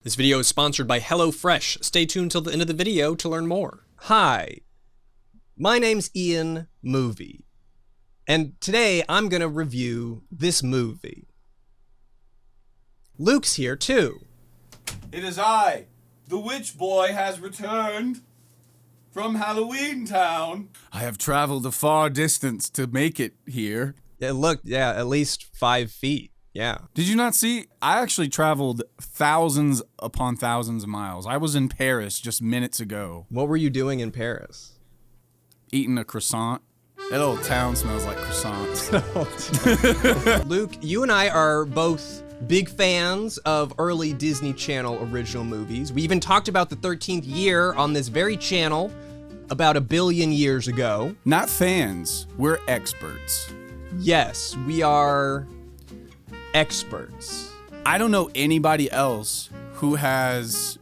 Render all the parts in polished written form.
This video is sponsored by HelloFresh. Stay tuned till the end of the video to learn more. Hi, my name's Ian Movie, and today I'm gonna review this movie. Luke's here too. It is I, the witch boy has returned from Halloweentown. I have traveled a far distance to make it here. It looked, at least 5 feet. Yeah. Did you not see? I actually traveled thousands upon thousands of miles. I was in Paris just minutes ago. What were you doing in Paris? Eating a croissant. That old town smells like croissants. Luke, you and I are both big fans of early Disney Channel original movies. We even talked about the 13th year on this very channel about 1 billion years ago. Not fans, we're experts. Yes, we are experts. I don't know anybody else who has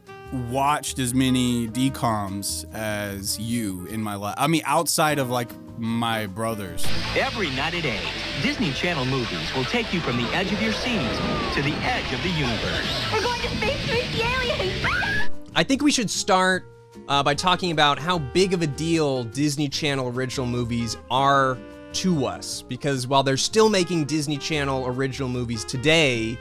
watched as many DCOMs as you in my life. I mean, outside of like my brothers. Every night at 8, Disney Channel movies will take you from the edge of your seat to the edge of the universe. We're going to space to reach the aliens! I think we should start by talking about how big of a deal Disney Channel original movies are to us, because while they're still making Disney Channel original movies today,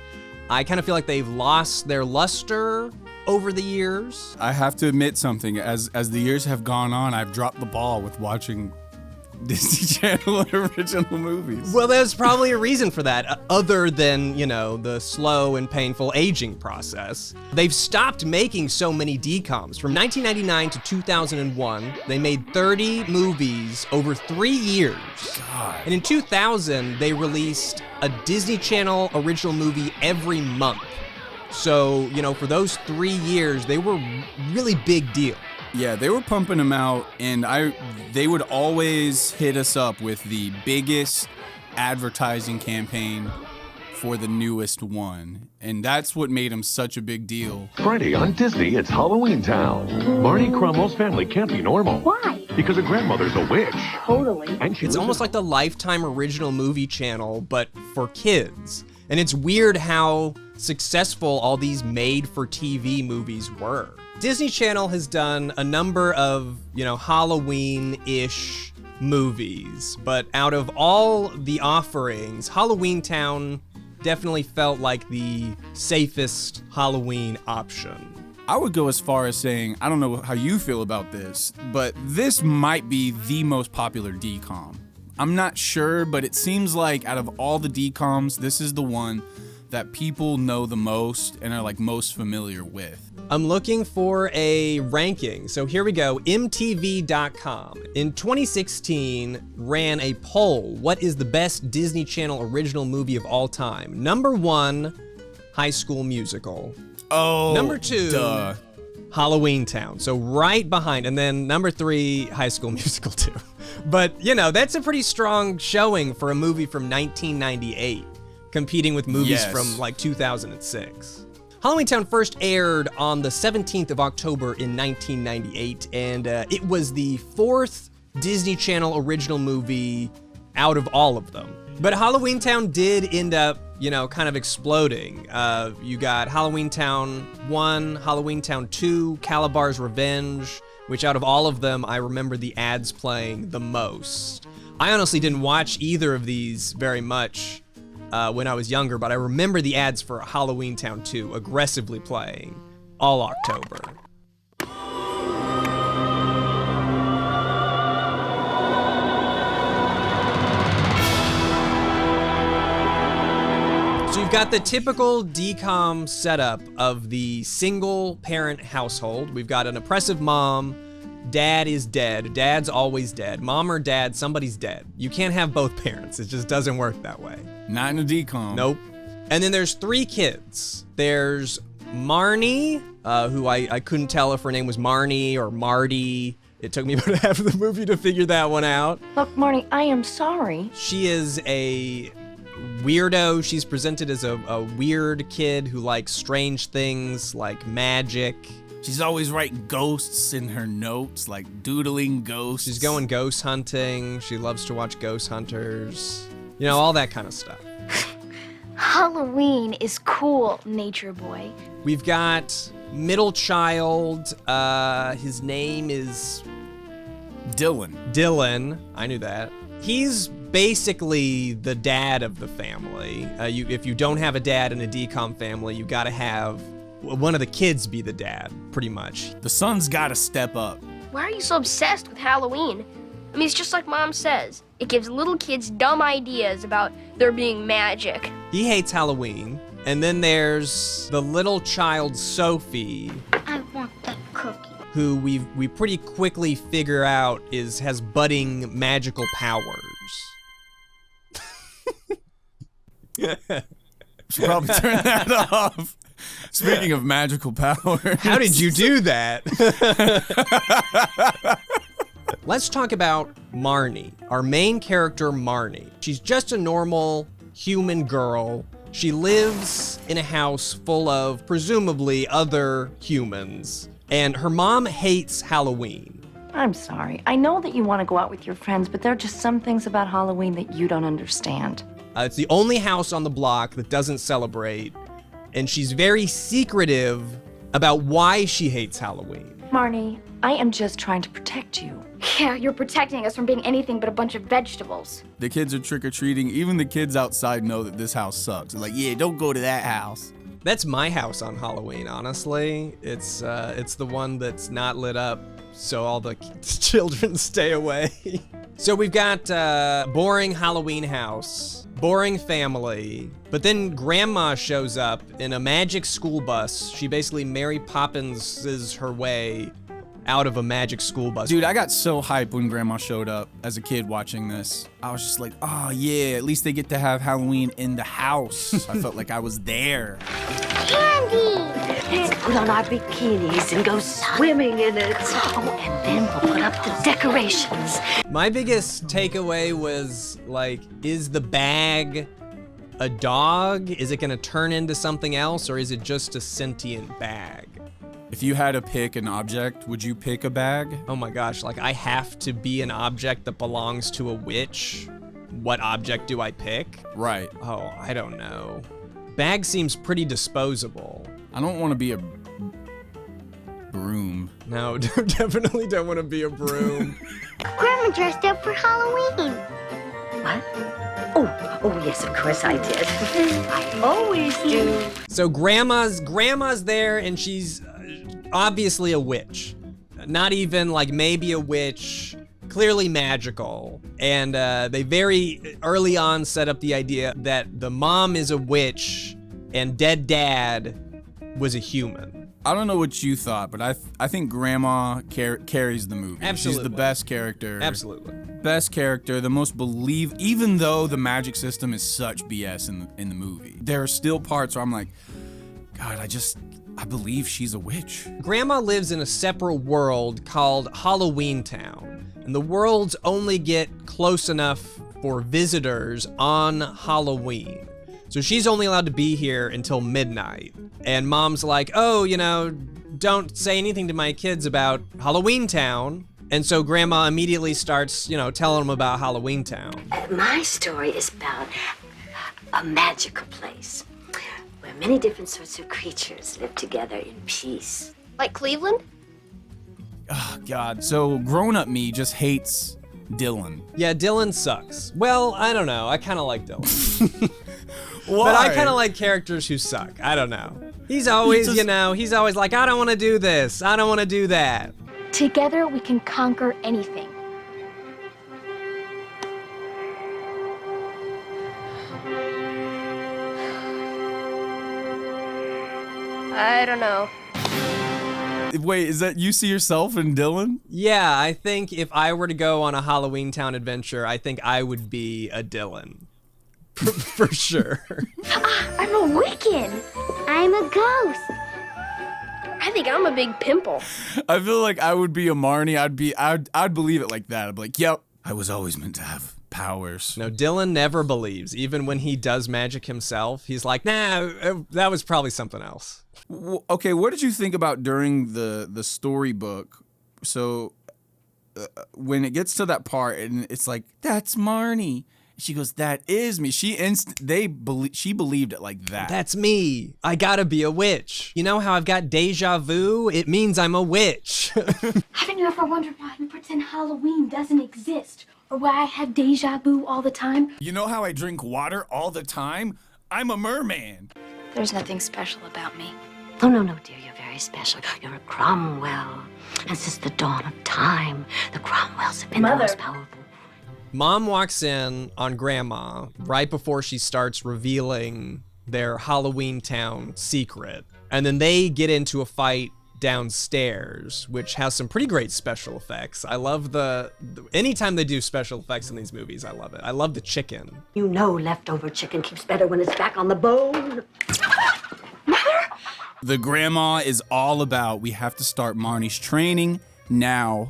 I kind of feel like they've lost their luster over the years. I have to admit something. As the years have gone on, I've dropped the ball with watching Disney Channel original movies. Well, there's probably a reason for that, other than, the slow and painful aging process. They've stopped making so many DCOMs. From 1999 to 2001, they made 30 movies over 3 years. God. And in 2000, they released a Disney Channel original movie every month. So, for those 3 years, they were really big deal. Yeah, they were pumping them out, and they would always hit us up with the biggest advertising campaign for the newest one, and that's what made them such a big deal. Friday on Disney, it's Halloweentown. Barney Crummel's family can't be normal. Why? Because her grandmother's a witch. Totally. And she It's almost like the Lifetime original movie channel, but for kids. And it's weird how successful all these made-for-TV movies were. Disney Channel has done a number of, Halloween-ish movies, but out of all the offerings, Halloweentown definitely felt like the safest Halloween option. I would go as far as saying, I don't know how you feel about this, but this might be the most popular DCOM. I'm not sure, but it seems like out of all the DCOMs, this is the one that people know the most and are most familiar with. I'm looking for a ranking. So here we go, MTV.com. In 2016, ran a poll. What is the best Disney Channel original movie of all time? Number 1, High School Musical. Oh, Number 2, duh. Halloweentown. So right behind, and then number 3, High School Musical 2. But, that's a pretty strong showing for a movie from 1998, competing with movies from 2006. Halloweentown first aired on the 17th of October in 1998, and it was the 4th Disney Channel original movie out of all of them. But Halloweentown did end up, kind of exploding. You got Halloweentown 1, Halloweentown 2, Calabar's Revenge, which out of all of them, I remember the ads playing the most. I honestly didn't watch either of these very much when I was younger, but I remember the ads for Halloweentown 2 aggressively playing all October. So you've got the typical DCOM setup of the single-parent household. We've got an oppressive mom. Dad is dead. Dad's always dead. Mom or dad, somebody's dead. You can't have both parents. It just doesn't work that way. Not in a DCOM. Nope. And then there's 3 kids. There's Marnie, who I couldn't tell if her name was Marnie or Marty. It took me about half of the movie to figure that one out. Look, Marnie, I am sorry. She is a weirdo. She's presented as a weird kid who likes strange things like magic. She's always writing ghosts in her notes, doodling ghosts. She's going ghost hunting. She loves to watch ghost hunters. All that kind of stuff. Halloween is cool, nature boy. We've got middle child. His name is Dylan. I knew that. He's basically the dad of the family. If you don't have a dad in a DCOM family, you got to have one of the kids be the dad, pretty much. The son's got to step up. Why are you so obsessed with Halloween? I mean, it's just like Mom says. It gives little kids dumb ideas about there being magic. He hates Halloween. And then there's the little child, Sophie. I want that cookie. Who we pretty quickly figure out has budding magical powers. Should probably turn that off. Speaking of magical powers. How did you do that? Let's talk about Marnie, our main character, Marnie. She's just a normal human girl. She lives in a house full of, presumably, other humans. And her mom hates Halloween. I'm sorry. I know that you want to go out with your friends, but there are just some things about Halloween that you don't understand. It's the only house on the block that doesn't celebrate. And she's very secretive about why she hates Halloween. Marnie, I am just trying to protect you. Yeah, you're protecting us from being anything but a bunch of vegetables. The kids are trick-or-treating. Even the kids outside know that this house sucks. They're like, yeah, don't go to that house. That's my house on Halloween, honestly. It's the one that's not lit up, so all the children stay away. So we've got boring Halloween house, boring family, but then Grandma shows up in a magic school bus. She basically Mary Poppins' her way out of a magic school bus. Dude, I got so hyped when Grandma showed up as a kid watching this. I was just like, oh yeah, at least they get to have Halloween in the house. I felt like I was there. Candy! Let's put on our bikinis and go swimming in it. Oh, and then we'll put up the decorations. My biggest takeaway was, like, is the bag a dog? Is it gonna turn into something else, or is it just a sentient bag? If you had to pick an object, would you pick a bag? Oh my gosh, like I have to be an object that belongs to a witch? What object do I pick? Right. Oh, I don't know. Bag seems pretty disposable. I don't want to be a broom. No, definitely don't want to be a broom. Grandma dressed up for Halloween. What? Oh, yes, of course I did. I always do. So grandma's there, and she's obviously a witch. Not even like maybe a witch, clearly magical. And they very early on set up the idea that the mom is a witch and dead dad was a human. I don't know what you thought, but I think Grandma carries the movie. Absolutely. She's the best character. Absolutely. Best character, the most even though the magic system is such BS in the movie. There are still parts where I'm like, God, I believe she's a witch. Grandma lives in a separate world called Halloweentown, and the worlds only get close enough for visitors on Halloween. So she's only allowed to be here until midnight. And Mom's like, oh, don't say anything to my kids about Halloweentown. And so Grandma immediately starts, telling them about Halloweentown. My story is about a magical place where many different sorts of creatures live together in peace. Like Cleveland? Oh, God. So grown-up me just hates Dylan. Yeah, Dylan sucks. Well, I don't know. I kind of like Dylan. Why? But I kind of like characters who suck. I don't know. He's always, he's always like, I don't want to do this. I don't want to do that. Together we can conquer anything. I don't know. Wait, is that you see yourself in Dylan? Yeah, I think if I were to go on a Halloweentown adventure, I think I would be a Dylan. For sure. I'm a Wiccan. I'm a ghost. I think I'm a big pimple. I feel like I would be a Marnie. I'd believe it like that. I'd be like, yep, I was always meant to have powers. No, Dylan never believes. Even when he does magic himself, he's like, nah, that was probably something else. Okay, what did you think about during the storybook? So when it gets to that part and it's like, that's Marnie. She goes, that is me. She believed it like that. That's me. I gotta be a witch. You know how I've got deja vu? It means I'm a witch. Haven't you ever wondered why you pretend Halloween doesn't exist? Or why I have deja vu all the time? You know how I drink water all the time? I'm a merman. There's nothing special about me. Oh, no, dear, you're very special. You're a Cromwell. And since the dawn of time, the Cromwells have been the most powerful. Mom walks in on Grandma right before she starts revealing their Halloweentown secret. And then they get into a fight downstairs, which has some pretty great special effects. I love anytime they do special effects in these movies, I love it. I love the chicken. You know leftover chicken keeps better when it's back on the bone. The grandma is all about, we have to start Marnie's training now,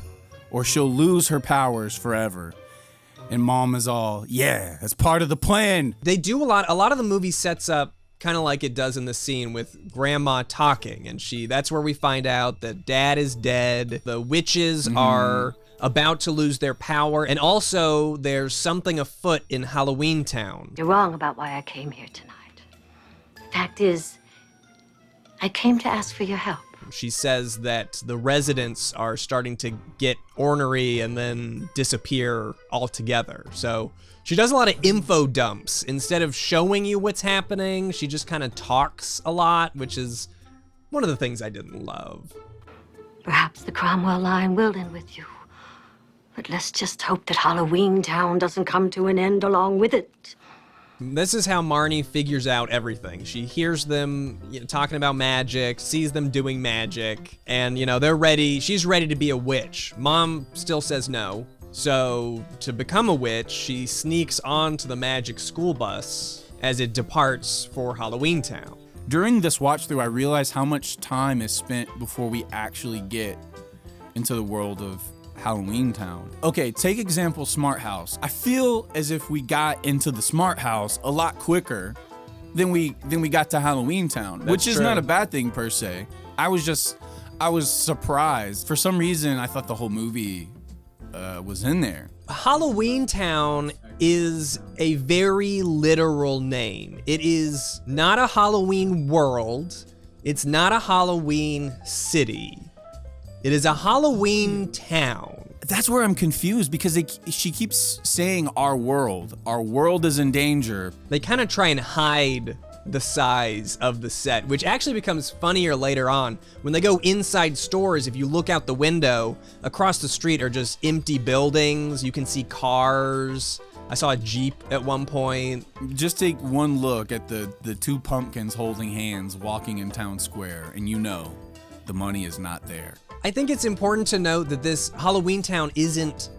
or she'll lose her powers forever. And Mom is all, yeah, that's part of the plan. They do a lot of the movie sets up kind of like it does in the scene with Grandma talking, and that's where we find out that Dad is dead. The witches are about to lose their power, and also there's something afoot in Halloweentown. You're wrong about why I came here tonight. Fact is, I came to ask for your help. She says that the residents are starting to get ornery and then disappear altogether. So she does a lot of info dumps. Instead of showing you what's happening, she just kind of talks a lot, which is one of the things I didn't love. Perhaps the Cromwell line will end with you. But let's just hope that Halloweentown doesn't come to an end along with it. This is how Marnie figures out everything. She hears them talking about magic, sees them doing magic, and they're ready. She's ready to be a witch. Mom still says no. So to become a witch, she sneaks onto the magic school bus as it departs for Halloweentown. During this watch through, I realized how much time is spent before we actually get into the world of Halloweentown. Okay, take example Smart House. I feel as if we got into the Smart House a lot quicker than we got to Halloweentown, which is not a bad thing per se. I was surprised. For some reason, I thought the whole movie was in there. Halloweentown is a very literal name. It is not a Halloween world. It's not a Halloween city. It is a Halloween town. That's where I'm confused because she keeps saying our world. Our world is in danger. They kind of try and hide the size of the set, which actually becomes funnier later on. When they go inside stores, if you look out the window, across the street are just empty buildings. You can see cars. I saw a Jeep at one point. Just take one look at the two pumpkins holding hands walking in town square, and the money is not there. I think it's important to note that this Halloweentown isn't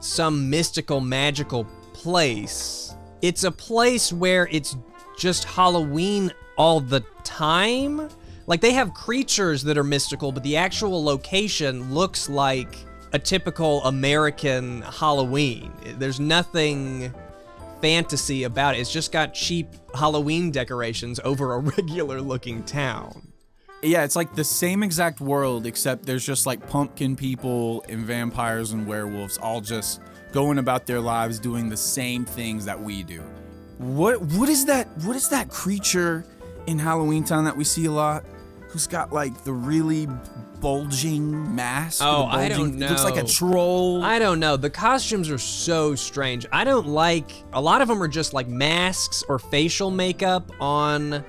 some mystical, magical place. It's a place where it's just Halloween all the time. Like, they have creatures that are mystical, but the actual location looks like a typical American Halloween. There's nothing fantasy about it. It's just got cheap Halloween decorations over a regular looking town. Yeah, it's like the same exact world, except there's just like pumpkin people and vampires and werewolves all just going about their lives doing the same things that we do. What is that creature in Halloweentown that we see a lot? Who's got like the really bulging mask? Oh, I don't know. Looks like a troll. I don't know. The costumes are so strange. I don't like, a lot of them are just like masks or facial makeup on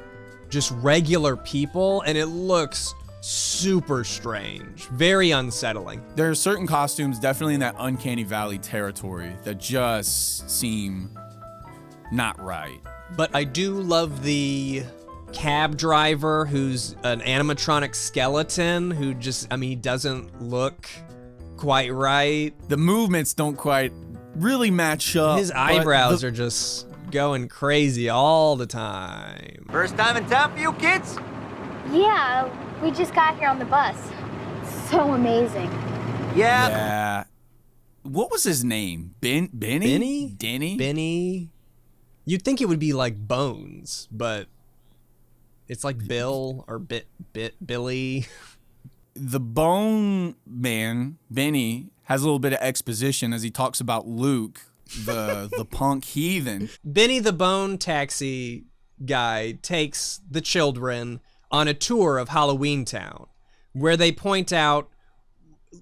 just regular people, and it looks super strange, very unsettling. There are certain costumes definitely in that Uncanny Valley territory that just seem not right. But I do love the cab driver who's an animatronic skeleton who he doesn't look quite right. The movements don't quite really match up. His eyebrows are just going crazy all the time. First time in town for you kids? Yeah, we just got here on the bus. So amazing. Yeah. What was his name? Benny? Denny? Benny? You'd think it would be like Bones, but it's like Bill or Billy. The Bone Man, Benny, has a little bit of exposition as he talks about Luke the punk heathen. Benny the Bone Taxi guy takes the children on a tour of Halloweentown, where they point out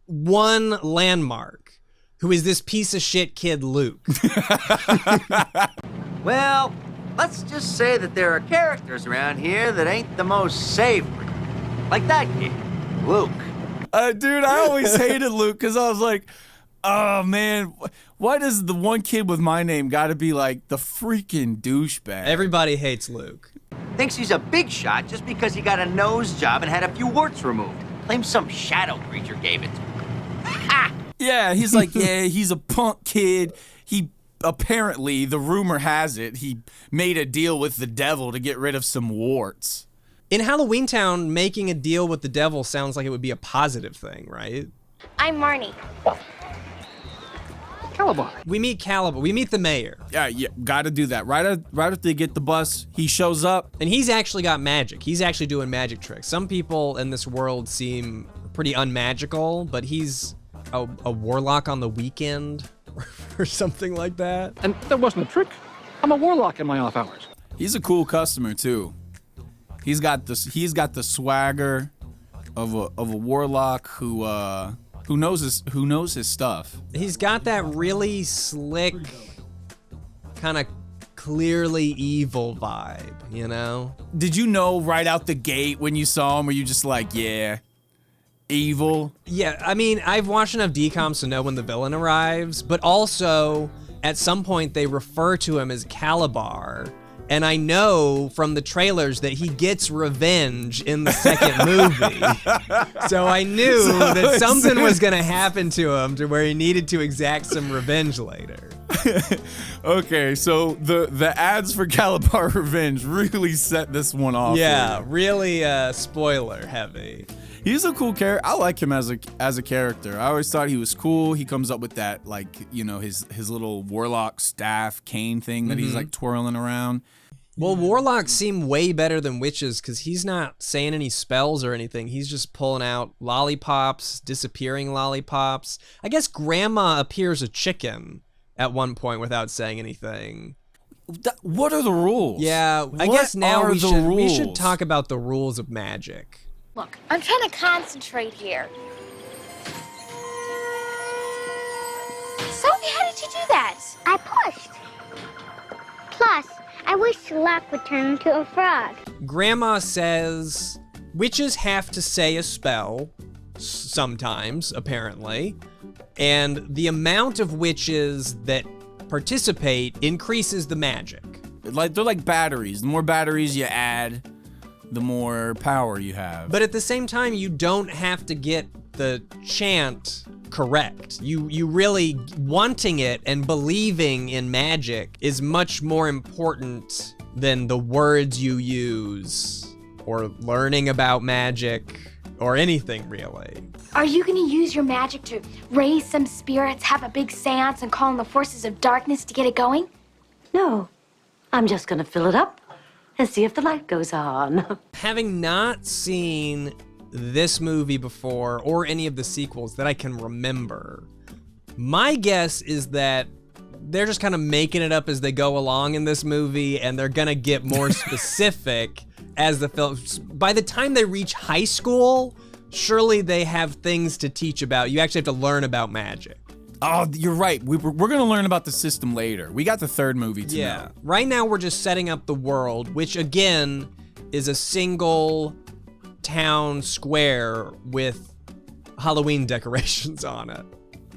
one landmark, who is this piece of shit kid Luke. Well, let's just say that there are characters around here that ain't the most savory. Like that kid, Luke. Dude, I always hated Luke because I was like, oh man, why does the one kid with my name gotta be like the freaking douchebag? Everybody hates Luke. Thinks he's a big shot just because he got a nose job and had a few warts removed. Claims some shadow creature gave it to him. Ha! Yeah, he's like, yeah, he's a punk kid. He apparently, the rumor has it, he made a deal with the devil to get rid of some warts. In Halloweentown, making a deal with the devil sounds like it would be a positive thing, right? I'm Marnie. Calabar. We meet Calabar. We meet the mayor. Yeah, gotta do that. Right after they get the bus, he shows up. And he's actually got magic. He's actually doing magic tricks. Some people in this world seem pretty unmagical, but he's a warlock on the weekend or something like that. And that wasn't a trick. I'm a warlock in my off hours. He's a cool customer too. He's got the swagger of a warlock who knows his stuff. He's got that really slick, kind of clearly evil vibe, you know? Did you know right out the gate when you saw him, were you just like, yeah, evil? Yeah, I mean, I've watched enough DCOMs to know when the villain arrives, but also at some point they refer to him as Calabar. And I know from the trailers that he gets revenge in the second movie. So I knew that something was going to happen to him to where he needed to exact some revenge later. Okay, so the ads for Calabar Revenge really set this one off. Yeah, really spoiler heavy. He's a cool character. I like him as a character. I always thought he was cool. He comes up with that, like, you know, his little warlock staff cane thing that he's like twirling around. Well, warlocks seem way better than witches because he's not saying any spells or anything. He's just pulling out lollipops, disappearing lollipops. I guess Grandma appears a chicken at one point without saying anything. What are the rules? Yeah, I guess now we should talk about the rules of magic. Look, I'm trying to concentrate here. Sophie, how did you do that? I pushed. Plus, I wish luck would turn into a frog. Grandma says witches have to say a spell sometimes, apparently, and the amount of witches that participate increases the magic. They're like batteries. The more batteries you add, the more power you have. But at the same time, you don't have to get the chant correct. You really wanting it and believing in magic is much more important than the words you use or learning about magic or anything really. Are you going to use your magic to raise some spirits, have a big seance, and call in the forces of darkness to get it going? No, I'm just gonna fill it up and see if the light goes on. Having not seen this movie before or any of the sequels that I can remember, my guess is that they're just kind of making it up as they go along in this movie, and they're gonna get more specific as the film. By the time they reach high school, surely they have things to teach about. You actually have to learn about magic. Oh, you're right. We're going to learn about the system later. We got the third movie to know. Right now we're just setting up the world, which again is a single town square with Halloween decorations on it.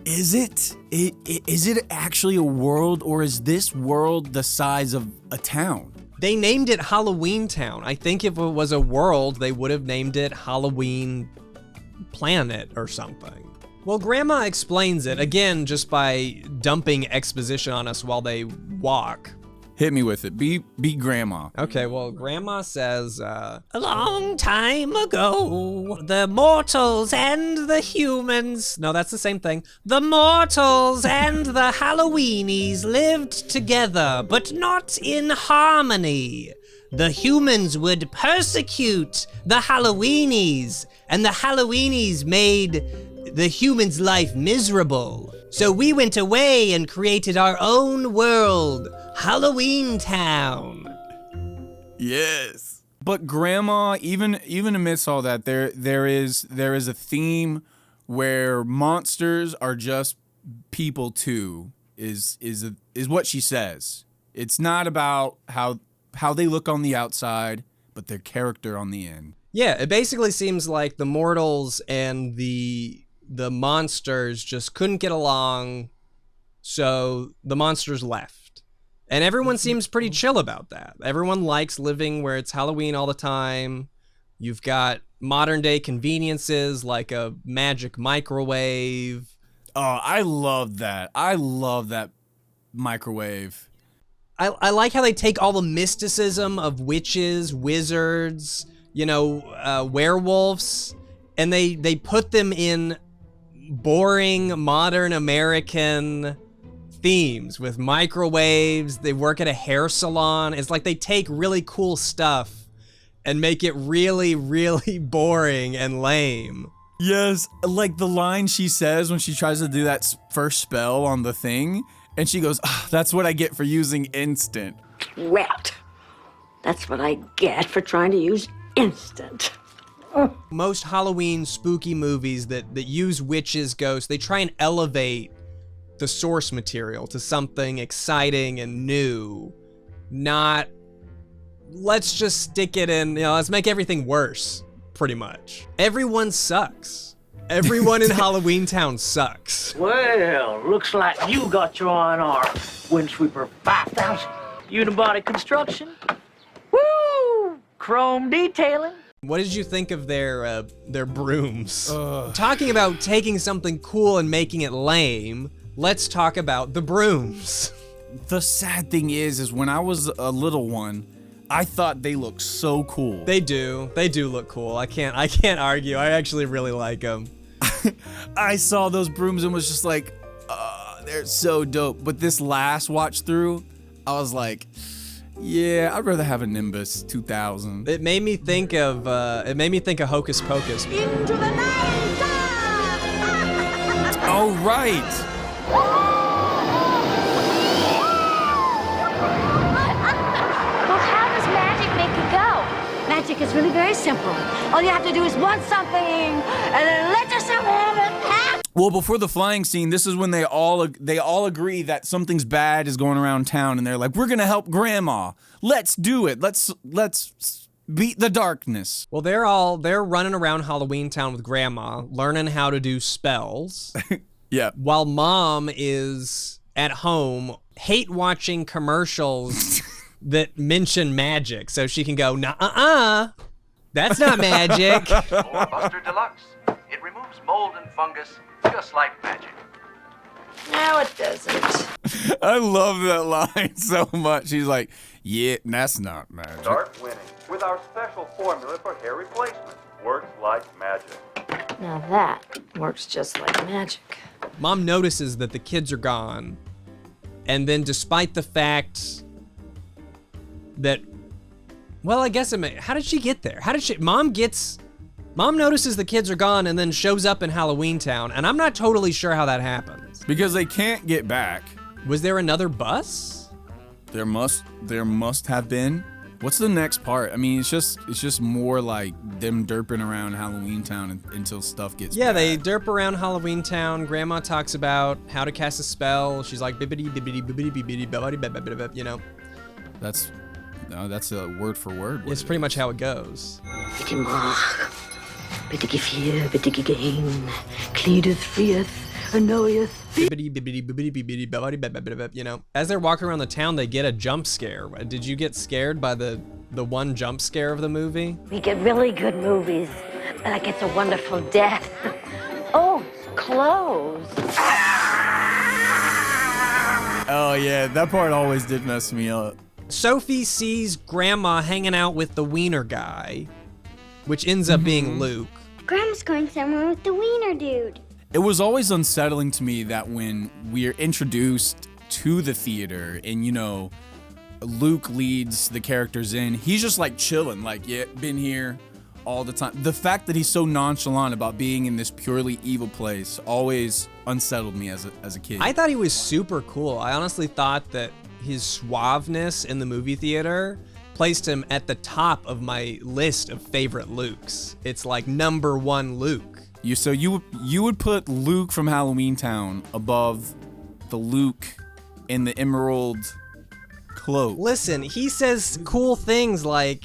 Is it? Is it actually a world, or is this world the size of a town? They named it Halloweentown. I think if it was a world, they would have named it Halloween Planet or something. Well, Grandma explains it, again, just by dumping exposition on us while they walk. Hit me with it. Be Grandma. Okay, well, Grandma says, a long time ago, the mortals and the humans... No, that's the same thing. The mortals and the Halloweenies lived together, but not in harmony. The humans would persecute the Halloweenies, and the Halloweenies made the humans' life miserable. So we went away and created our own world, Halloweentown. Yes. But Grandma, even amidst all that, there is a theme where monsters are just people too. Is what she says. It's not about how they look on the outside, but their character on the end. Yeah, it basically seems like the mortals and the monsters just couldn't get along, so the monsters left. And everyone seems pretty chill about that. Everyone likes living where it's Halloween all the time. You've got modern day conveniences like a magic microwave. Oh, I love that. I love that microwave. I like how they take all the mysticism of witches, wizards, werewolves, and they put them in boring modern American themes with microwaves. They work at a hair salon. It's like they take really cool stuff and make it really, really boring and lame. Yes, like the line she says when she tries to do that first spell on the thing, and she goes, that's what I get for using instant. Rat. That's what I get for trying to use instant. Most Halloween spooky movies that use witches, ghosts, they try and elevate the source material to something exciting and new. Not, let's just stick it in, let's make everything worse, pretty much. Everyone sucks. Everyone in Halloweentown sucks. Well, looks like you got your eye on our Windsweeper 5000. Unibody construction. Woo! Chrome detailing. What did you think of their brooms? Talking about taking something cool and making it lame, let's talk about the brooms. The sad thing is when I was a little one, I thought they looked so cool. They do look cool. I can't argue. I actually really like them. I saw those brooms and was just like, they're so dope. But this last watch through, I was like, yeah, I'd rather have a Nimbus 2000. It made me think of Hocus Pocus. Into the night! Oh, right. Magic is really very simple. All you have to do is want something, and then let yourself have it. Well, before the flying scene, this is when they all agree that something's bad is going around town, and they're like, "We're gonna help Grandma. Let's do it. Let's beat the darkness." Well, they're running around Halloweentown with Grandma, learning how to do spells. Yeah. While Mom is at home, hate watching commercials. That mention magic, so she can go, that's not magic. Or Buster Deluxe. It removes mold and fungus just like magic. No, it doesn't. I love that line so much. She's like, yeah, that's not magic. Start winning with our special formula for hair replacement. Works like magic. Now that works just like magic. Mom notices that the kids are gone, and then despite the fact that, well, I guess how did she get there? Mom notices the kids are gone and then shows up in Halloweentown, and I'm not totally sure how that happens. Because they can't get back. Was there another bus? There must have been. What's the next part? I mean, it's just more like them derping around Halloweentown until stuff gets bad. They derp around Halloweentown. Grandma talks about how to cast a spell. She's like, bibbidi bibbidi bibbidi bibbidi bibbidi, That's a word for word. It's pretty much how it goes. Bitte mach, bitte gefrier, bitte gegehen, cleedeth, freeth, annoyeth. As they're walking around the town, they get a jump scare. Did you get scared by the one jump scare of the movie? We get really good movies, like It's a Wonderful Death. Oh, clothes. Oh yeah, that part always did mess me up. Sophie sees Grandma hanging out with the wiener guy, which ends up being Luke. Grandma's going somewhere with the wiener dude. It was always unsettling to me that when we're introduced to the theater and, Luke leads the characters in, he's just like chilling, like, yeah, been here. all the time. The fact that he's so nonchalant about being in this purely evil place always unsettled me as a kid. I thought he was super cool. I honestly thought that his suaveness in the movie theater placed him at the top of my list of favorite Lukes. It's like number 1 Luke. You would put Luke from Halloweentown above the Luke in the Emerald cloak. Listen, he says cool things like,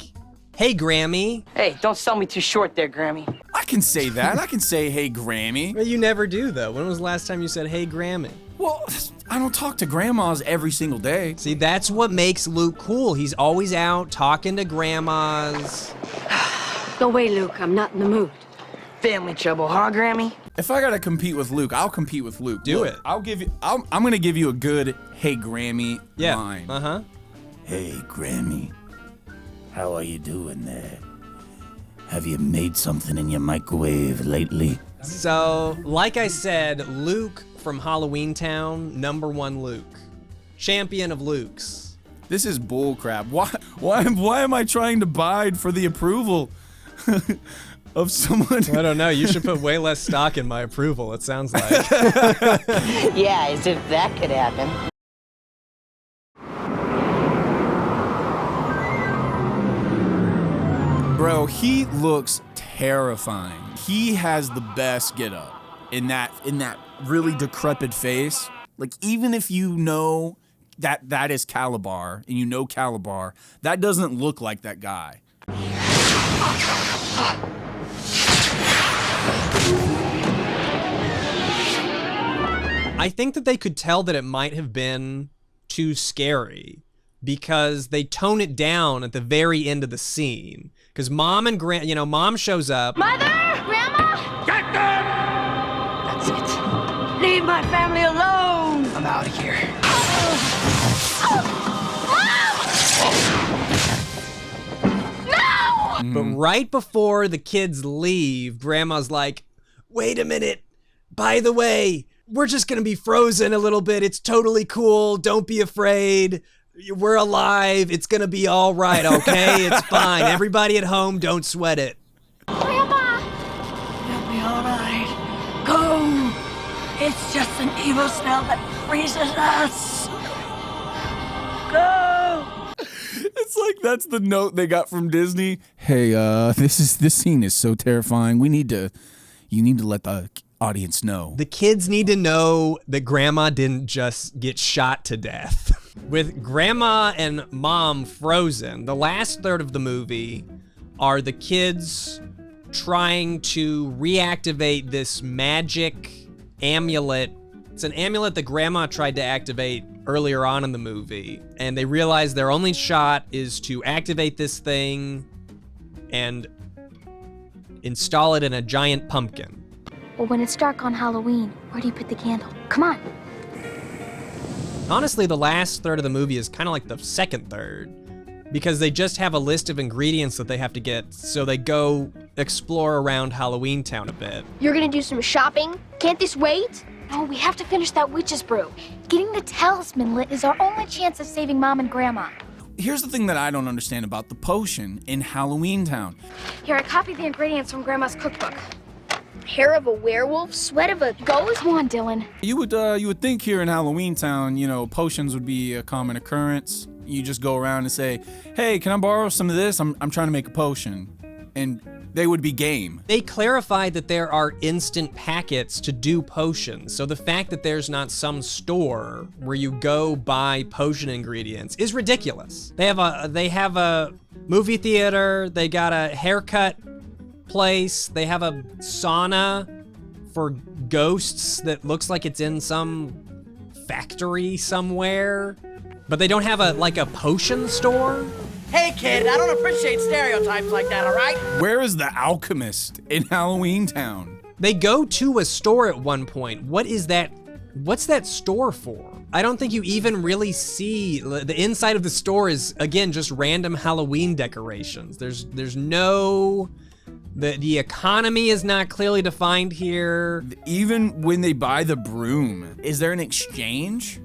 "Hey, Grammy." Hey, don't sell me too short there, Grammy. I can say that. I can say, "Hey, Grammy." But you never do, though. When was the last time you said, "Hey, Grammy"? Well, I don't talk to grandmas every single day. See, that's what makes Luke cool. He's always out talking to grandmas. Go away, Luke. I'm not in the mood. Family trouble, huh, Grammy? If I gotta compete with Luke, I'll compete with Luke. Do Look, it. I'm gonna give you a good "Hey, Grammy" line. Uh-huh. Hey, Grammy. How are you doing there? Have you made something in your microwave lately? So, like I said, Luke from Halloweentown, number 1 Luke. Champion of Lukes. This is bullcrap. Why am I trying to bide for the approval of someone? I don't know. You should put way less stock in my approval, it sounds like. Yeah, as if that could happen. Bro, he looks terrifying. He has the best getup in that really decrepit face. Like, even if you know that is Calabar and you know Calabar, that doesn't look like that guy. I think that they could tell that it might have been too scary because they tone it down at the very end of the scene. Because Mom and Mom shows up. Mother! Grandma! Get them! That's it. Leave my family alone. I'm out of here. No! But right before the kids leave, Grandma's like, "Wait a minute. By the way, we're just gonna be frozen a little bit. It's totally cool. Don't be afraid. We're alive. It's gonna be all right, okay? It's fine. Everybody at home, don't sweat it." Grandma! It'll be all right. Go. It's just an evil spell that freezes us. Go. It's like that's the note they got from Disney. Hey, this scene is so terrifying. You need to let the audience know. The kids need to know that Grandma didn't just get shot to death. With Grandma and Mom frozen, the last third of the movie are the kids trying to reactivate this magic amulet. It's an amulet that Grandma tried to activate earlier on in the movie, and they realize their only shot is to activate this thing and install it in a giant pumpkin. Well, when it's dark on Halloween, where do you put the candle? Come on. Honestly, the last third of the movie is kind of like the second third, because they just have a list of ingredients that they have to get, so they go explore around Halloweentown a bit. You're gonna do some shopping? Can't this wait? No, we have to finish that witch's brew. Getting the talisman lit is our only chance of saving Mom and Grandma. Here's the thing that I don't understand about the potion in Halloweentown. Here, I copied the ingredients from Grandma's cookbook. Hair of a werewolf, sweat of a ghost? Come on, Dylan. You would think here in Halloweentown, potions would be a common occurrence. You just go around and say, "Hey, can I borrow some of this? I'm trying to make a potion." And they would be game. They clarified that there are instant packets to do potions, so the fact that there's not some store where you go buy potion ingredients is ridiculous. They have a movie theater, they got a haircut place, they have a sauna for ghosts that looks like it's in some factory somewhere, but they don't have a potion store. Hey, kid, I don't appreciate stereotypes like that, all right? Where is the alchemist in Halloweentown? They go to a store at one point. What's that store for? I don't think you even really see, the inside of the store is, again, just random Halloween decorations. There's no, the economy is not clearly defined here. Even when they buy the broom, is there an exchange?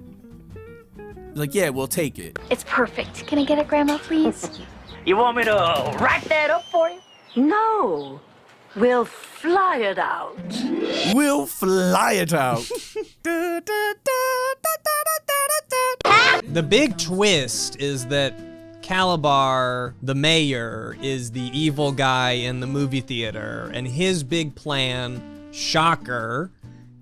Like, yeah, we'll take it. It's perfect. Can I get it, Grandma, please? You want me to write that up for you? No. We'll fly it out. We'll fly it out. The big twist is that Calabar, the mayor, is the evil guy in the movie theater, and his big plan, shocker,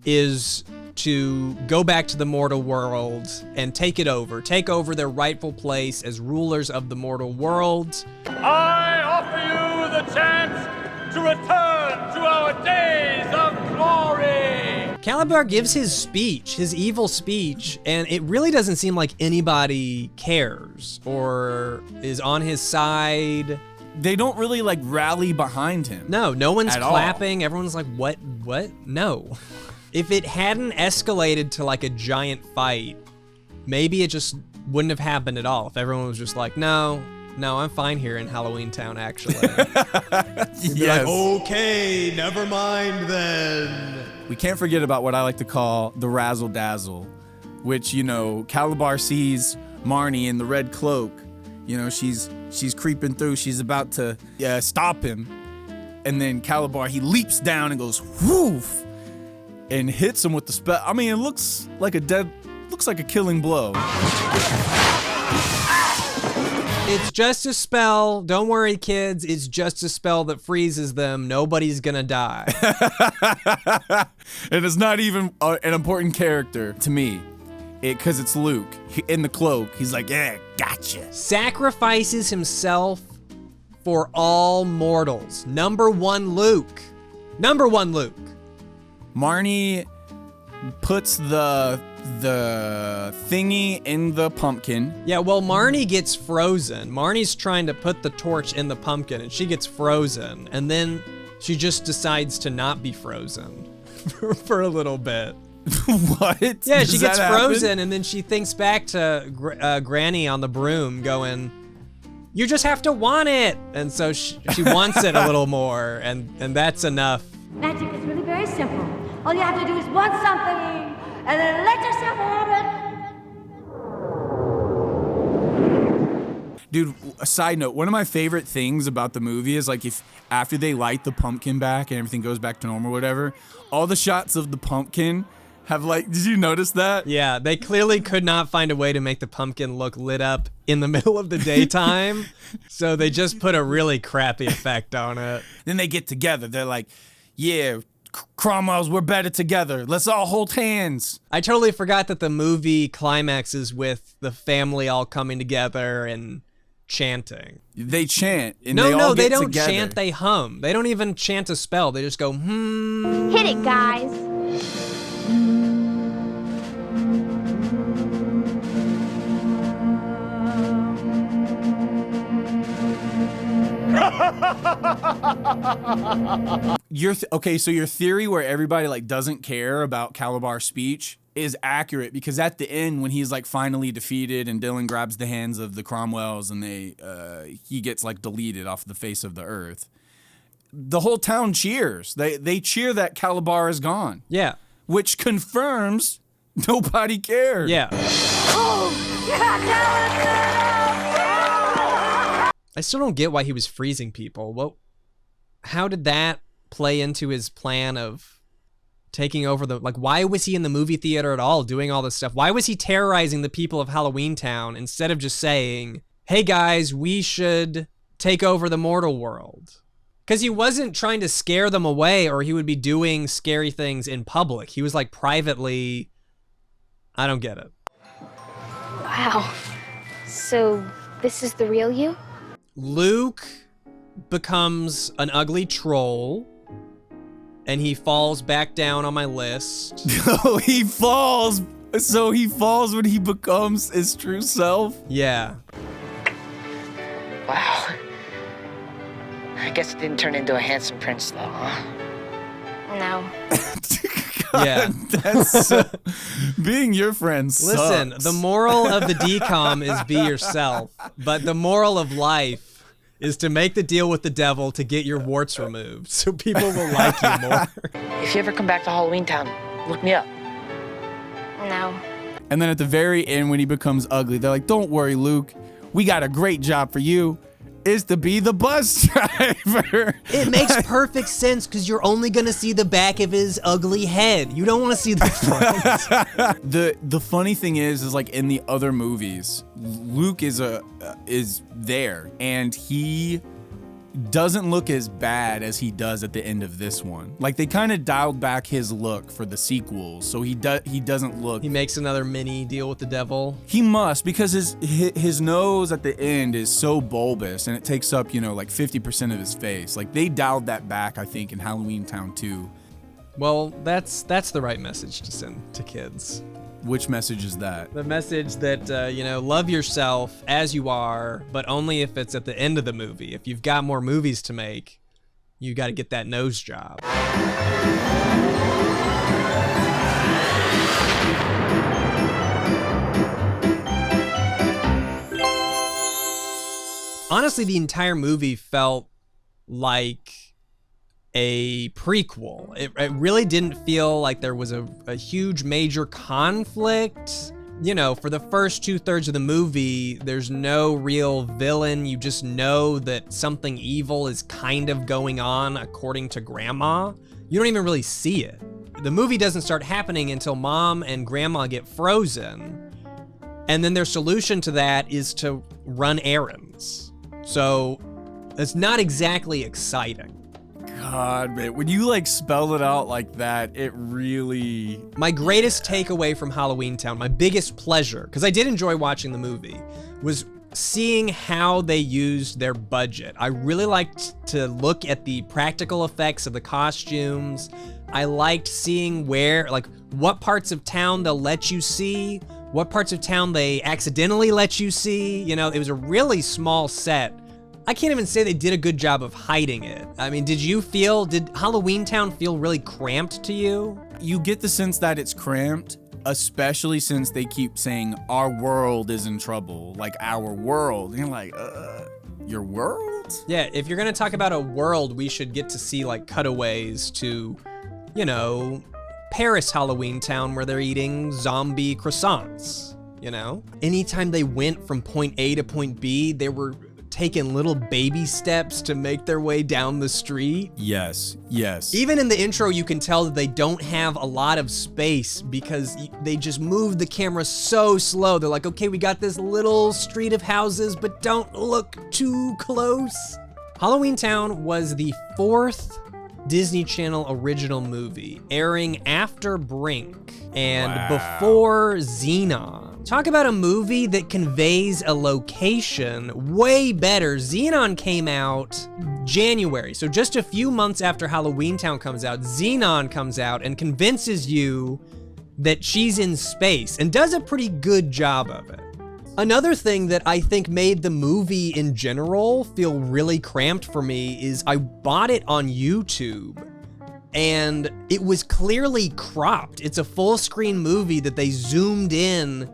is to go back to the mortal world and take over their rightful place as rulers of the mortal world. I offer you the chance to return to our days of glory! Calabar gives his speech, his evil speech, and it really doesn't seem like anybody cares or is on his side. They don't really like rally behind him. No one's at clapping. all. Everyone's like, what? No. If it hadn't escalated to like a giant fight, maybe it just wouldn't have happened at all. If everyone was just like, no, I'm fine here in Halloweentown, actually. You'd be like, okay, never mind then. We can't forget about what I like to call the razzle dazzle, which, you know, Calabar sees Marnie in the red cloak. You know, she's creeping through. She's about to stop him. And then Calabar, he leaps down and goes, woof, and hits him with the spell. I mean, it looks like a killing blow. It's just a spell. Don't worry, kids. It's just a spell that freezes them. Nobody's gonna die. And it's not even an important character to me. Because it's Luke. In the cloak, he's like, yeah, gotcha. Sacrifices himself for all mortals. Number one Luke. Marnie puts the thingy in the pumpkin. Yeah, well, Marnie gets frozen. Marnie's trying to put the torch in the pumpkin, and she gets frozen. And then she just decides to not be frozen for a little bit. What? Yeah, she gets frozen, and then she thinks back to Granny on the broom going, you just have to want it. And so she wants it a little more, and that's enough. Magic is really very simple. All you have to do is want something, and then let yourself have it. Dude, a side note, one of my favorite things about the movie is like if after they light the pumpkin back and everything goes back to normal or whatever, all the shots of the pumpkin have like, did you notice that? Yeah, they clearly could not find a way to make the pumpkin look lit up in the middle of the daytime. So they just put a really crappy effect on it. Then they get together. They're like, yeah, Cromwell's, we're better together. Let's all hold hands. I totally forgot that the movie climaxes with the family all coming together and chanting. They chant. And No, they don't together. chant, they hum. They don't even chant a spell. They just go, Hit it, guys. Okay, so your theory where everybody like doesn't care about Calabar's speech is accurate, because at the end when he's like finally defeated and Dylan grabs the hands of the Cromwells and he gets like deleted off the face of the earth, the whole town cheers. They cheer that Calabar is gone. Yeah. Which confirms nobody cared. Yeah. Oh, yeah, I still don't get why he was freezing people. How did that play into his plan of taking over why was he in the movie theater at all doing all this stuff? Why was he terrorizing the people of Halloweentown instead of just saying, hey guys, we should take over the mortal world? Because he wasn't trying to scare them away, or he would be doing scary things in public. He was like privately, I don't get it. Wow. So this is the real you? Luke becomes an ugly troll, and he falls back down on my list. Oh, he falls. So he falls when he becomes his true self? Yeah. Wow. I guess it didn't turn into a handsome prince, though, huh? No. Yeah. That's being your friend sucks. Listen, the moral of the DCOM is be yourself, but the moral of life is to make the deal with the devil to get your warts removed, so people will like you more. If you ever come back to Halloweentown, look me up. No. And then at the very end, when he becomes ugly, they're like, don't worry, Luke. We got a great job for you. is to be the bus driver. It makes perfect sense because you're only gonna see the back of his ugly head. You don't want to see the front. The funny thing is like in the other movies, Luke is there, and he doesn't look as bad as he does at the end of this one. Like they kind of dialed back his look for the sequels, so he doesn't look. He makes another mini deal with the devil. He must, because his nose at the end is so bulbous, and it takes up like 50% of his face. Like they dialed that back, I think, in Halloweentown 2. Well, that's the right message to send to kids. Which message is that? The message that, love yourself as you are, but only if it's at the end of the movie. If you've got more movies to make, you got to get that nose job. Honestly, the entire movie felt like a prequel. It really didn't feel like there was a huge major conflict. For the first 2/3 of the movie, there's no real villain. You just know that something evil is kind of going on according to Grandma. You don't even really see it. The movie doesn't start happening until Mom and Grandma get frozen. And then their solution to that is to run errands. So it's not exactly exciting. God, man, when you spell it out like that, it really... My greatest takeaway from Halloweentown, my biggest pleasure, because I did enjoy watching the movie, was seeing how they used their budget. I really liked to look at the practical effects of the costumes. I liked seeing what parts of town they'll let you see, what parts of town they accidentally let you see. It was a really small set. I can't even say they did a good job of hiding it. I mean, did Halloweentown feel really cramped to you? You get the sense that it's cramped, especially since they keep saying our world is in trouble, like our world. And you're like, your world? Yeah, if you're gonna talk about a world, we should get to see cutaways to, Paris Halloweentown where they're eating zombie croissants, Anytime they went from point A to point B, they were taking little baby steps to make their way down the street. Yes. Even in the intro, you can tell that they don't have a lot of space because they just move the camera so slow. They're like, okay, we got this little street of houses, but don't look too close. Halloweentown was the 4th Disney Channel original movie, airing after Brink and before Xenon. Talk about a movie that conveys a location way better. Xenon came out January, so just a few months after Halloweentown comes out, Xenon comes out and convinces you that she's in space and does a pretty good job of it. Another thing that I think made the movie in general feel really cramped for me is I bought it on YouTube and it was clearly cropped. It's a full screen movie that they zoomed in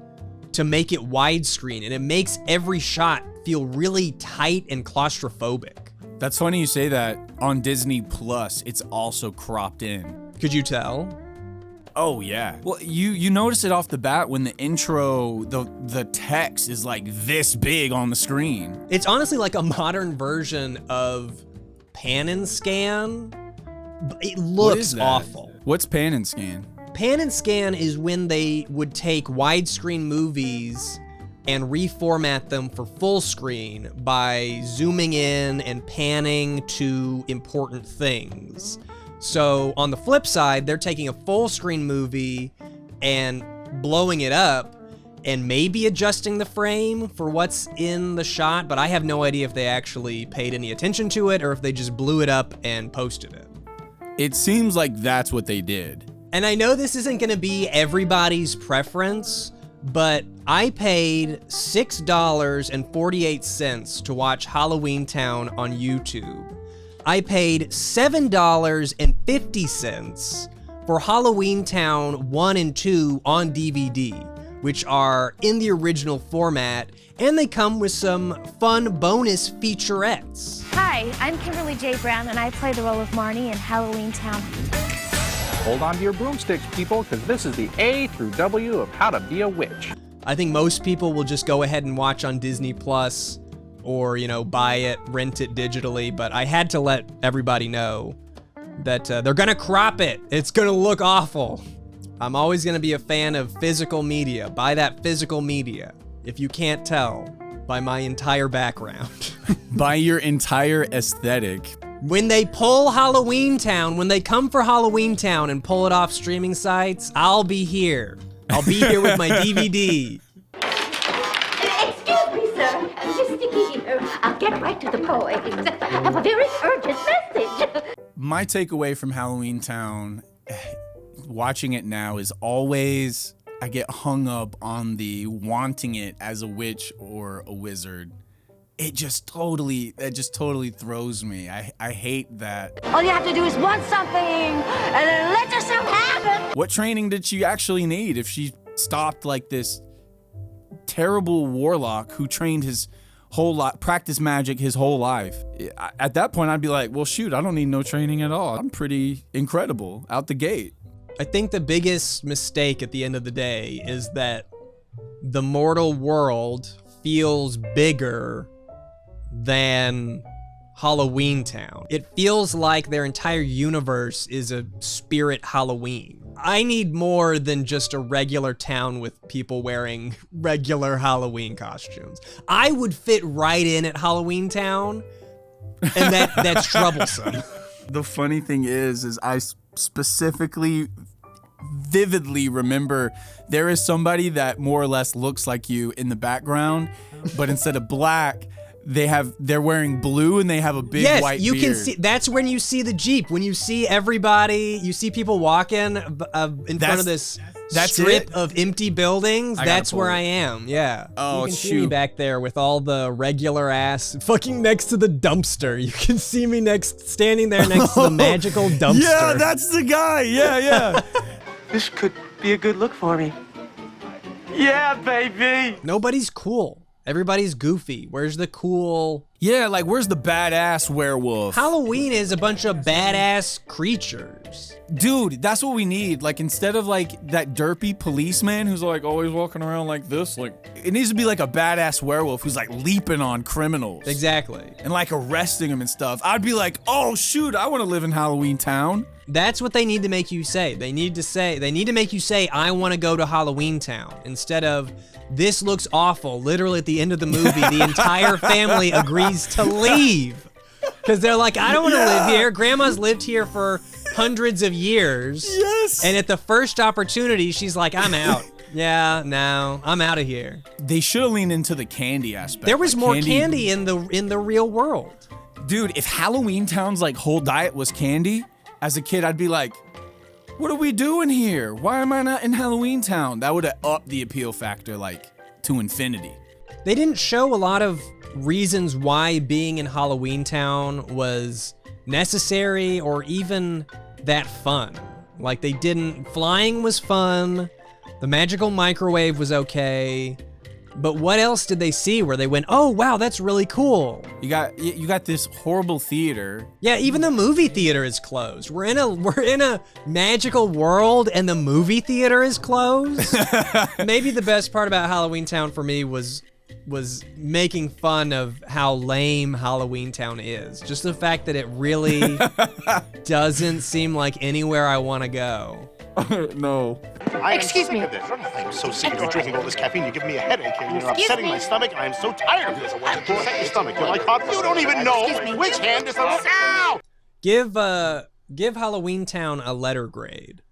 to make it widescreen, and it makes every shot feel really tight and claustrophobic. That's funny you say that. On Disney Plus, it's also cropped in. Could you tell? Oh yeah. Well, you notice it off the bat when the intro, the text is this big on the screen. It's honestly like a modern version of Pan and Scan. It looks awful. What's Pan and Scan? Pan and Scan is when they would take widescreen movies and reformat them for full screen by zooming in and panning to important things. So on the flip side, they're taking a full screen movie and blowing it up and maybe adjusting the frame for what's in the shot, but I have no idea if they actually paid any attention to it or if they just blew it up and posted it. It seems like that's what they did. And I know this isn't gonna be everybody's preference, but I paid $6.48 to watch Halloweentown on YouTube. I paid $7.50 for Halloweentown 1 and 2 on DVD, which are in the original format, and they come with some fun bonus featurettes. Hi, I'm Kimberly J. Brown, and I play the role of Marnie in Halloweentown. Hold on to your broomsticks, people, because this is the A through W of how to be a witch. I think most people will just go ahead and watch on Disney Plus or, you know, buy it, rent it digitally, but I had to let everybody know that they're gonna crop it. It's gonna look awful. I'm always gonna be a fan of physical media. Buy that physical media, if you can't tell by my entire background. By your entire aesthetic. When they pull Halloweentown, when they come for Halloweentown and pull it off streaming sites, I'll be here. I'll be here with my DVD. Excuse me, sir. Miss Sticky here. I'll get right to the point. I have a very urgent message. My takeaway from Halloweentown, watching it now, is always I get hung up on the wanting it as a witch or a wizard. It just totally throws me. I hate that. All you have to do is want something and then let yourself have it. What training did she actually need if she stopped like this terrible warlock who trained his whole life, practiced magic his whole life? At that point, I'd be like, well, shoot, I don't need no training at all. I'm pretty incredible out the gate. I think the biggest mistake at the end of the day is that the mortal world feels bigger than Halloweentown. It feels like their entire universe is a spirit Halloween. I need more than just a regular town with people wearing regular Halloween costumes. I would fit right in at Halloweentown, and that's troublesome. The funny thing is I specifically vividly remember there is somebody that more or less looks like you in the background, but instead of black, they're wearing blue and they have a big white beard. Yes, you can see. That's when you see the Jeep. When you see everybody, you see people walking in front of this strip of empty buildings. That's where I am. Yeah. Oh, you can see me back there with all the regular ass fucking next to the dumpster. You can see me standing there next to the magical dumpster. Yeah, that's the guy. Yeah. This could be a good look for me. Yeah, baby. Nobody's cool. Everybody's goofy. Where's the cool? Yeah, like where's the badass werewolf? Halloween is a bunch of badass creatures. Dude, that's what we need. Like instead of like that derpy policeman who's like always walking around like this, like it needs to be like a badass werewolf who's like leaping on criminals. Exactly. And like arresting them and stuff. I'd be like, oh shoot, I want to live in Halloweentown. That's what they need to make you say. They need to make you say, I want to go to Halloweentown, instead of, this looks awful. Literally at the end of the movie, the entire family agrees to leave. Because they're like, I don't want to live here. Grandma's lived here for hundreds of years. Yes. And at the first opportunity, she's like, I'm out. Yeah, no, I'm out of here. They should have leaned into the candy aspect. There was more candy in the real world. Dude, if Halloweentown's like whole diet was candy, as a kid, I'd be like, what are we doing here? Why am I not in Halloweentown? That would have upped the appeal factor like to infinity. They didn't show a lot of reasons why being in Halloweentown was necessary or even that fun. Like flying was fun, the magical microwave was okay, but what else did they see where they went, oh wow, that's really cool? You got this horrible theater. Yeah, even the movie theater is closed. We're in a magical world and the movie theater is closed. Maybe the best part about Halloweentown for me was making fun of how lame Halloweentown is. Just the fact that it really doesn't seem like anywhere I want to go. No. Excuse me. I'm so sick of you drinking all this caffeine. You're giving me a headache and you're upsetting my stomach. And I'm so tired of this. Upset your stomach. You're like hot. You don't even know which hand is the ow! Give Halloweentown a letter grade.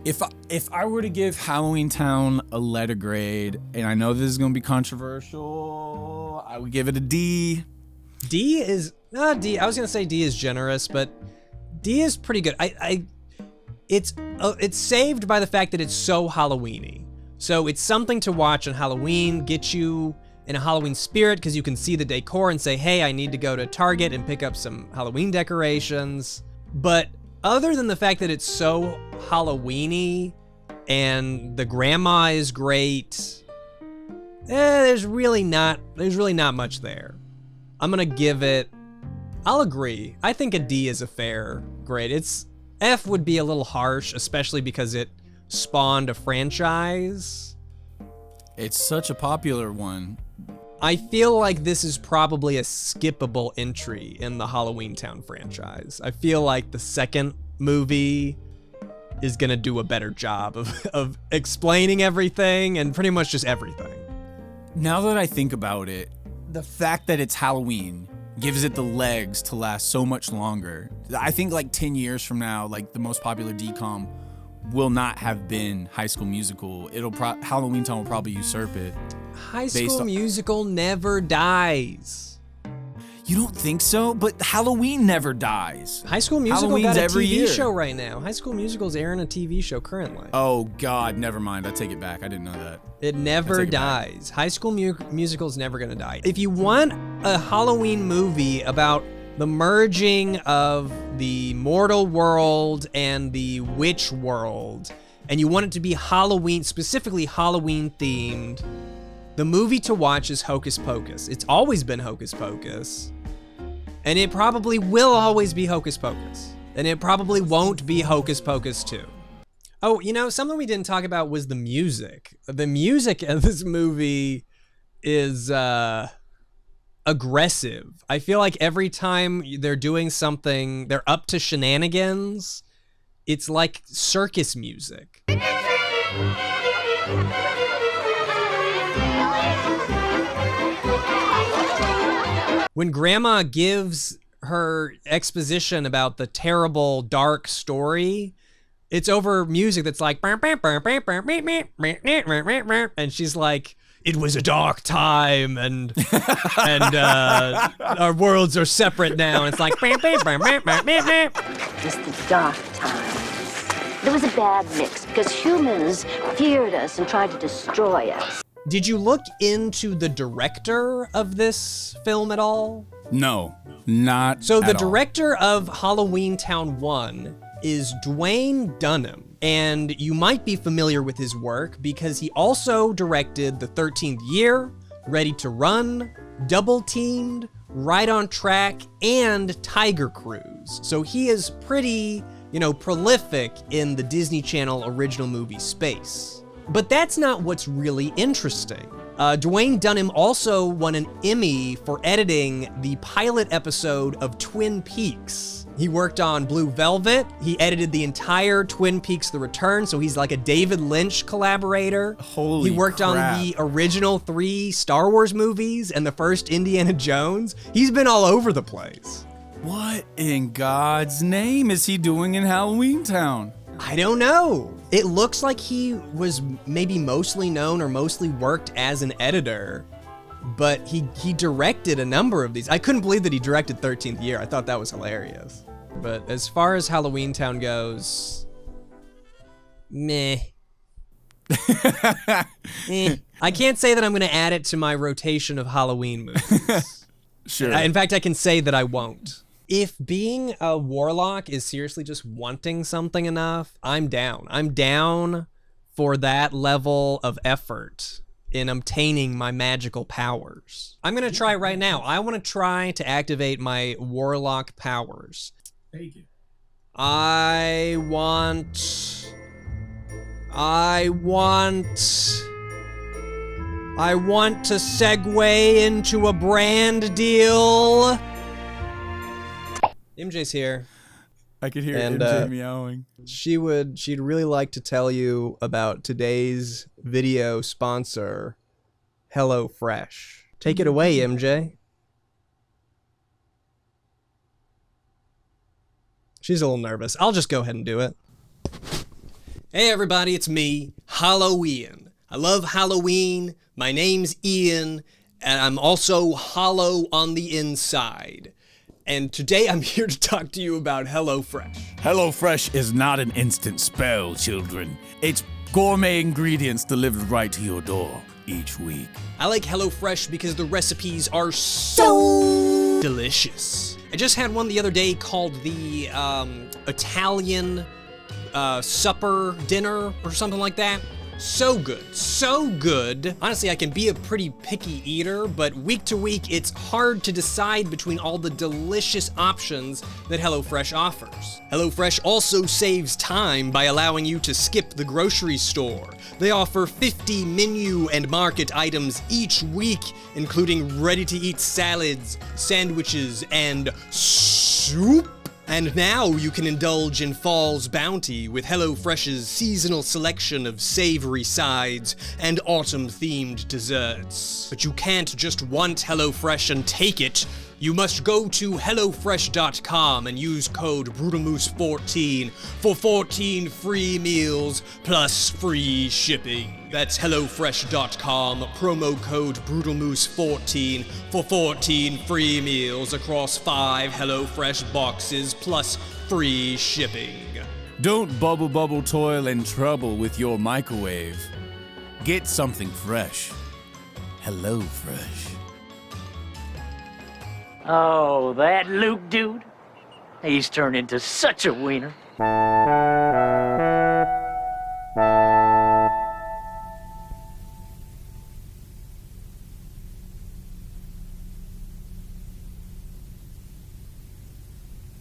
If I were to give Halloweentown a letter grade, and I know this is gonna be controversial, I would give it a D. D is D. I was gonna say D is generous, but D is pretty good. It's saved by the fact that it's so Halloweeny. So it's something to watch on Halloween, get you in a Halloween spirit because you can see the decor and say, hey, I need to go to Target and pick up some Halloween decorations. But other than the fact that it's so Halloweeny and the grandma is great, there's really not much there. I'm gonna give it, I'll agree. I think a D is a fair grade. F would be a little harsh, especially because it spawned a franchise. It's such a popular one. I feel like this is probably a skippable entry in the Halloweentown franchise. I feel like the second movie is gonna do a better job of explaining everything and pretty much just everything. Now that I think about it, the fact that it's Halloween gives it the legs to last so much longer. I think like 10 years from now, like the most popular DCOM will not have been High School Musical. Halloweentown will probably usurp it. High School Musical never dies. You don't think so? But Halloween never dies. High School Musical Halloween's got a every TV year. show right now. High School Musical's airing a TV show currently. Oh God, never mind. I take it back. I didn't know that. It never dies. High School Musical's never gonna die. If you want a Halloween movie about the merging of the mortal world and the witch world, and you want it to be Halloween, specifically Halloween themed, the movie to watch is Hocus Pocus. It's always been Hocus Pocus. And it probably will always be Hocus Pocus. And it probably won't be Hocus Pocus 2. Oh, you know, something we didn't talk about was the music. The music of this movie is aggressive. I feel like every time they're doing something, they're up to shenanigans, it's like circus music. When Grandma gives her exposition about the terrible, dark story, it's over music that's like, and she's like, it was a dark time, and our worlds are separate now, and it's like, It was the dark times. There was a bad mix because humans feared us and tried to destroy us. Did you look into the director of this film at all? No, not So the at all. director of Halloweentown 1 is Dwayne Dunham, and you might be familiar with his work because he also directed The 13th Year, Ready to Run, Double Teamed, Right on Track, and Tiger Cruise. So he is pretty, prolific in the Disney Channel original movie space. But that's not what's really interesting. Dwayne Dunham also won an Emmy for editing the pilot episode of Twin Peaks. He worked on Blue Velvet. He edited the entire Twin Peaks The Return, so he's like a David Lynch collaborator. Holy He worked crap. on the original 3 Star Wars movies and the first Indiana Jones. He's been all over the place. What in God's name is he doing in Halloweentown? I don't know. It looks like he was maybe mostly known or mostly worked as an editor, but he directed a number of these. I couldn't believe that he directed 13th Year. I thought that was hilarious. But as far as Halloweentown goes, meh. I can't say that I'm going to add it to my rotation of Halloween movies. Sure. In fact, I can say that I won't. If being a warlock is seriously just wanting something enough, I'm down. I'm down for that level of effort in obtaining my magical powers. I'm gonna try right now. I wanna try to activate my warlock powers. Thank you. I want to segue into a brand deal. MJ's here. I could hear And, MJ meowing. She'd really like to tell you about today's video sponsor, HelloFresh. Take it away, MJ. She's a little nervous. I'll just go ahead and do it. Hey everybody, it's me, Halloween. I love Halloween. My name's Ian, and I'm also hollow on the inside. And today I'm here to talk to you about HelloFresh. HelloFresh is not an instant spell, children. It's gourmet ingredients delivered right to your door each week. I like HelloFresh because the recipes are so delicious. I just had one the other day called the Italian supper dinner or something like that. So good, so good. Honestly, I can be a pretty picky eater, but week to week, it's hard to decide between all the delicious options that HelloFresh offers. HelloFresh also saves time by allowing you to skip the grocery store. They offer 50 menu and market items each week, including ready-to-eat salads, sandwiches, and soup. And now you can indulge in fall's bounty with HelloFresh's seasonal selection of savory sides and autumn-themed desserts. But you can't just want HelloFresh and take it. You must go to HelloFresh.com and use code brutalmoose14 for 14 free meals plus free shipping. That's HelloFresh.com, promo code brutalmoose14 for 14 free meals across 5 HelloFresh boxes plus free shipping. Don't bubble toil and trouble with your microwave. Get something fresh. HelloFresh. Oh, that Luke dude. He's turned into such a wiener.